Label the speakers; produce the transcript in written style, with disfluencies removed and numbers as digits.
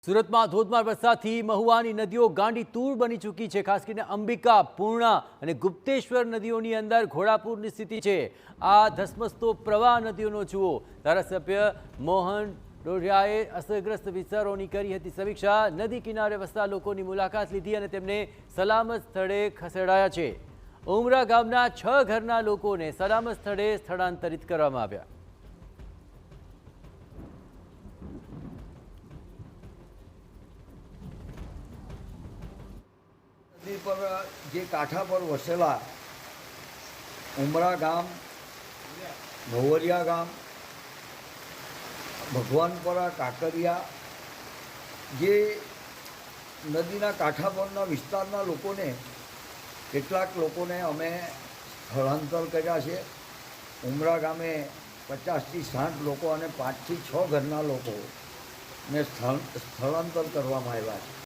Speaker 1: સુરતમાં ધોધમાર વરસાદથી મહુવાની નદીઓ ગાંડીતૂર બની ચૂકી છે। ખાસ કરીને અંબિકા, પૂર્ણા અને ગુપ્તેશ્વર નદીઓની અંદર ઘોડાપૂરની સ્થિતિ છે। આ ધસમસતો પ્રવાહ નદીઓનો જુઓ। ધારાસભ્ય મોહન ડોડિયાએ અસરગ્રસ્ત વિસ્તારોની કરી હતી સમીક્ષા। નદી કિનારે વસતા લોકોની મુલાકાત લીધી અને તેમને સલામત સ્થળે ખસેડાયા છે। ઉમરા ગામના 6 ઘરના લોકોને સલામત સ્થળે સ્થળાંતરિત કરવામાં આવ્યા।
Speaker 2: નદી પર જે કાંઠા પર વસેલા ઉમરા ગામ, ભવરિયા ગામ, ભગવાનપરા, કાંકરિયા, જે નદીના કાંઠા પરના વિસ્તારના લોકોને કેટલાક લોકોને અમે સ્થળાંતર કર્યા છે। ઉમરા ગામે 50થી 60 લોકો અને 5થી 6 ઘરના લોકોને સ્થળાંતર કરવામાં આવ્યા છે।